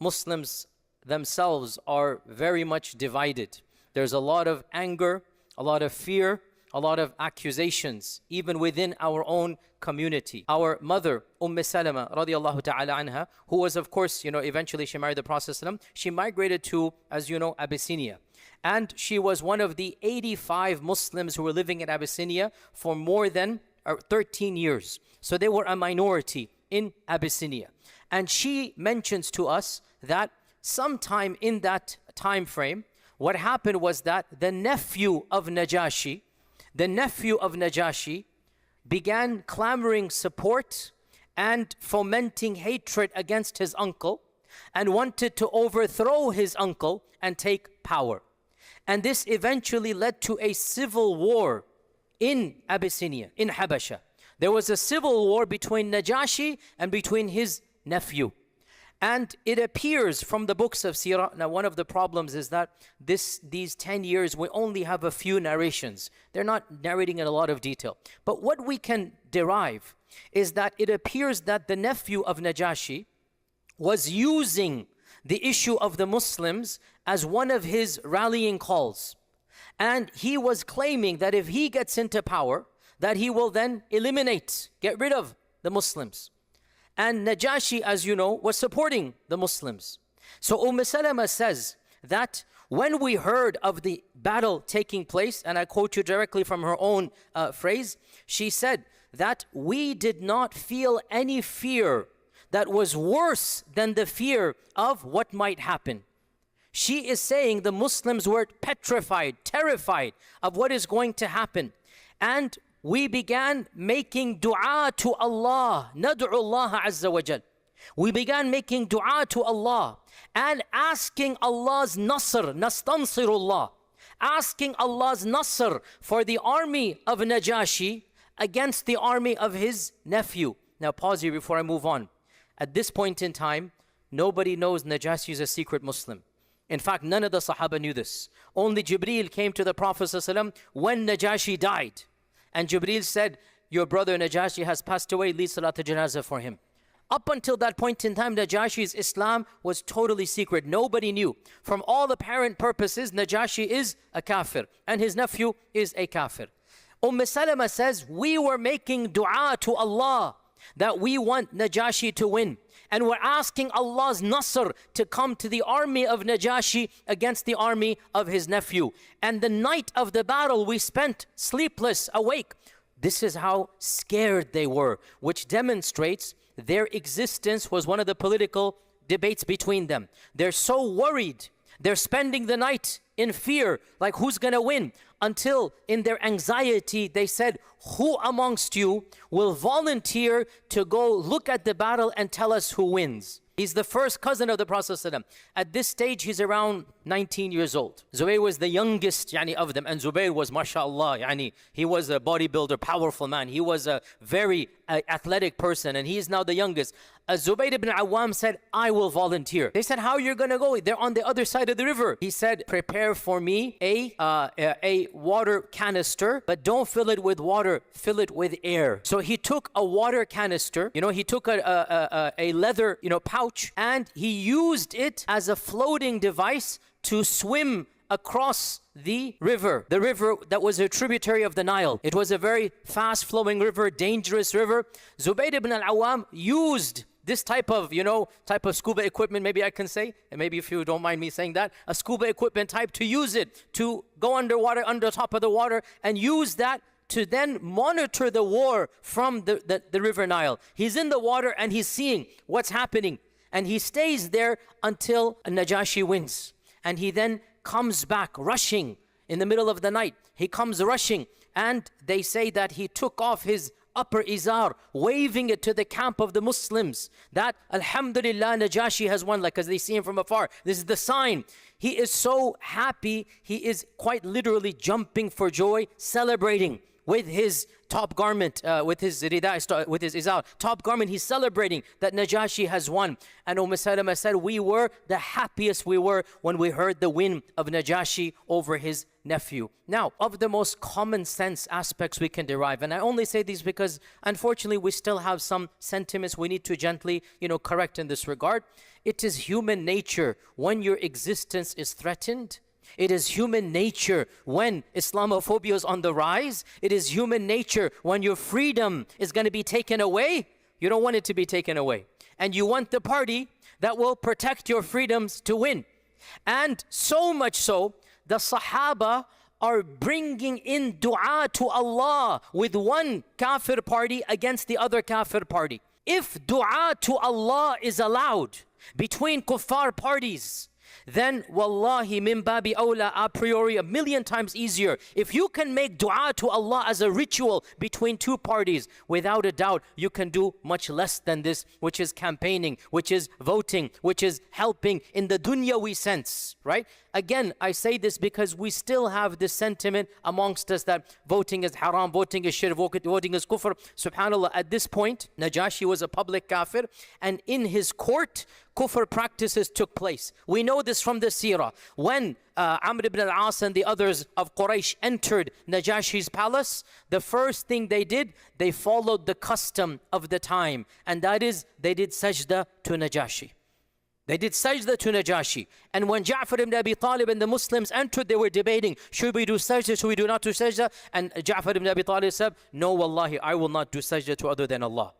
Muslims themselves are very much divided. There's a lot of anger, a lot of fear, a lot of accusations, even within our own community. Our mother, Salama radiallahu ta'ala anha, who was, of course, eventually she married the Prophet ﷺ. She migrated to, as you know, Abyssinia. And she was one of the 85 Muslims who were living in Abyssinia for more than 13 years. So they were a minority in Abyssinia. And she mentions to us that sometime in that time frame, what happened was that the nephew of Najashi began clamoring support and fomenting hatred against his uncle and wanted to overthrow his uncle and take power. And this eventually led to a civil war in Abyssinia, in Habasha. There was a civil war between Najashi and between his nephew. And it appears from the books of Sirah. Now, one of the problems is that these 10 years, we only have a few narrations. They're not narrating in a lot of detail. But what we can derive is that it appears that the nephew of Najashi was using the issue of the Muslims as one of his rallying calls. And he was claiming that if he gets into power, that he will then get rid of the Muslims. And Najashi, as you know, was supporting the Muslims. So Salama says that when we heard of the battle taking place, and I quote you directly from her own phrase, she said that we did not feel any fear that was worse than the fear of what might happen. She is saying the Muslims were petrified, terrified of what is going to happen. And we began making dua to Allah. Nad'u Allah Azza wa Jal. We began making dua to Allah and asking Allah's nasr, nastansirullah, asking Allah's nasr for the army of Najashi against the army of his nephew. Now pause here before I move on. At this point in time, nobody knows Najashi is a secret Muslim. In fact, none of the Sahaba knew this. Only Jibreel came to the Prophet ﷺ when Najashi died. And Jibreel said, your brother Najashi has passed away, lead Salat al-Janazah for him. Up until that point in time, Najashi's Islam was totally secret. Nobody knew. From all apparent purposes, Najashi is a kafir and his nephew is a kafir. Salama says, we were making dua to Allah that we want Najashi to win. And we're asking Allah's nasr to come to the army of Najashi against the army of his nephew. And the night of the battle, we spent sleepless, awake. This is how scared they were, which demonstrates their existence was one of the political debates between them. They're so worried. They're spending the night in fear, like who's going to win? Until in their anxiety, they said, who amongst you will volunteer to go look at the battle and tell us who wins? He's the first cousin of the Prophet ﷺ. At this stage, he's around 19 years old. Zubayr was the youngest of them. And Zubayr was, mashallah, he was a bodybuilder, powerful man. He was a very athletic person, and he is now the youngest. Zubayr ibn Awam said, I will volunteer. They said, how are you going to go? They're on the other side of the river. He said, prepare for me a water canister, but don't fill it with water, fill it with air. So he took a water canister, he took a leather, pouch, and he used it as a floating device to swim across the river that was a tributary of the Nile. It was a very fast-flowing river, dangerous river. Zubayr ibn al-Awwam used this type of scuba equipment, maybe I can say, and maybe if you don't mind me saying that, a scuba equipment type, to use it to go underwater, under top of the water, and use that to then monitor the war from the river Nile. He's in the water and he's seeing what's happening, and he stays there until Najashi wins. And he then comes back rushing in the middle of the night. He comes rushing, and they say that he took off his upper izar, waving it to the camp of the Muslims, that Alhamdulillah, Najashi has won, like as they see him from afar. This is the sign. He is so happy, he is quite literally jumping for joy, celebrating with his top garment, with his rida, with his izar, top garment. He's celebrating that Najashi has won. And Salama said, we were the happiest we were when we heard the win of Najashi over his nephew. Now, of the most common sense aspects we can derive, and I only say these because unfortunately we still have some sentiments we need to gently, correct in this regard, It is human nature when your existence is threatened. It is human nature when Islamophobia is on the rise. It is human nature when your freedom is going to be taken away. You don't want it to be taken away. And you want the party that will protect your freedoms to win. And so much so, the Sahaba are bringing in dua to Allah with one kafir party against the other kafir party. If dua to Allah is allowed between kuffar parties, then wallahi min babi awla, a priori, a million times easier. If you can make dua to Allah as a ritual between two parties, without a doubt you can do much less than this, which is campaigning, which is voting, which is helping in the dunyawi sense, right? Again, I say this because we still have this sentiment amongst us that voting is haram, voting is shirk, voting is kufr. Subhanallah, at this point, Najashi was a public kafir, and in his court, kufr practices took place. We know this from the seerah. When Amr ibn al-As and the others of Quraysh entered Najashi's palace, the first thing they did, they followed the custom of the time, and that is, they did sajda to Najashi. They did sajda to Najashi. And when Ja'far ibn Abi Talib and the Muslims entered, they were debating, should we do sajda, should we do not do sajda? And Ja'far ibn Abi Talib said, no, wallahi, I will not do sajda to other than Allah.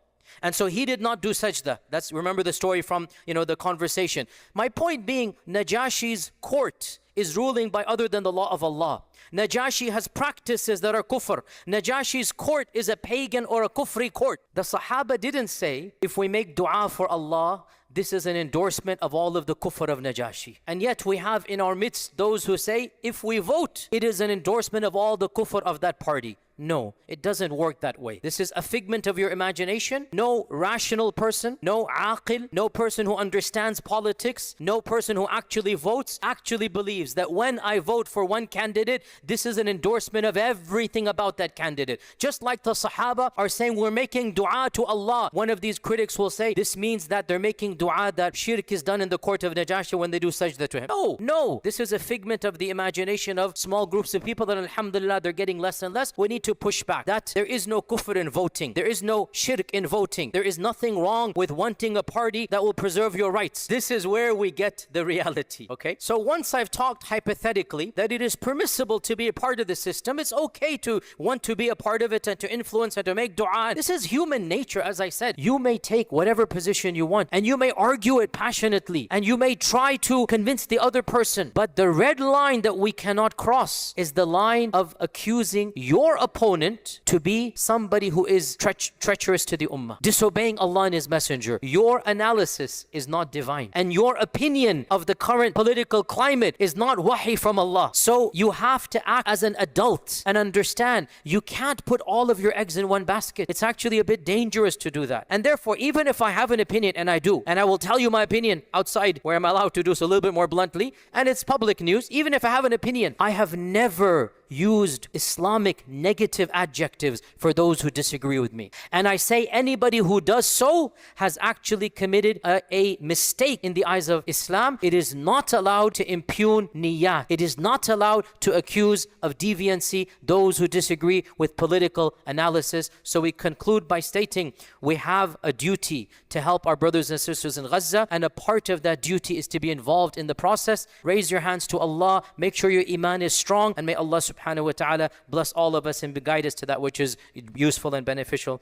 And so he did not do sajda. That's, remember the story from, the conversation. My point being, Najashi's court is ruling by other than the law of Allah. Najashi has practices that are kufr. Najashi's court is a pagan or a kufri court. The Sahaba didn't say, if we make dua for Allah, this is an endorsement of all of the kufr of Najashi. And yet we have in our midst those who say, if we vote, it is an endorsement of all the kufr of that party. No, it doesn't work that way. This is a figment of your imagination. No rational person, no aqil, no person who understands politics, no person who actually votes, actually believes that when I vote for one candidate, this is an endorsement of everything about that candidate. Just like the Sahaba are saying, we're making dua to Allah. One of these critics will say, this means that they're making dua that shirk is done in the court of Najashi when they do sajda to him. No, this is a figment of the imagination of small groups of people that alhamdulillah, they're getting less and less. We need to push back that there is no kufr in voting. There is no shirk in voting. There is nothing wrong with wanting a party that will preserve your rights. This is where we get the reality, okay? So once I've talked hypothetically that it is permissible to be a part of the system, it's okay to want to be a part of it and to influence and to make dua. This is human nature, as I said. You may take whatever position you want and you may argue it passionately and you may try to convince the other person, but the red line that we cannot cross is the line of accusing your opponent to be somebody who is treacherous to the ummah, disobeying Allah and His Messenger. Your analysis is not divine, and your opinion of the current political climate is not wahi from Allah. So you have to act as an adult and understand you can't put all of your eggs in one basket. It's actually a bit dangerous to do that. And therefore, even if I have an opinion, and I do, and I will tell you my opinion outside where I'm allowed to do so a little bit more bluntly, and it's public news, even if I have an opinion, I have never used Islamic negative adjectives for those who disagree with me. And I say anybody who does so has actually committed a mistake in the eyes of Islam. It is not allowed to impugn niyat. It is not allowed to accuse of deviancy those who disagree with political analysis. So we conclude by stating we have a duty to help our brothers and sisters in Gaza, and a part of that duty is to be involved in the process. Raise your hands to Allah, make sure your iman is strong, and may Allah subhanahu wa ta'ala bless all of us and guide us to that which is useful and beneficial.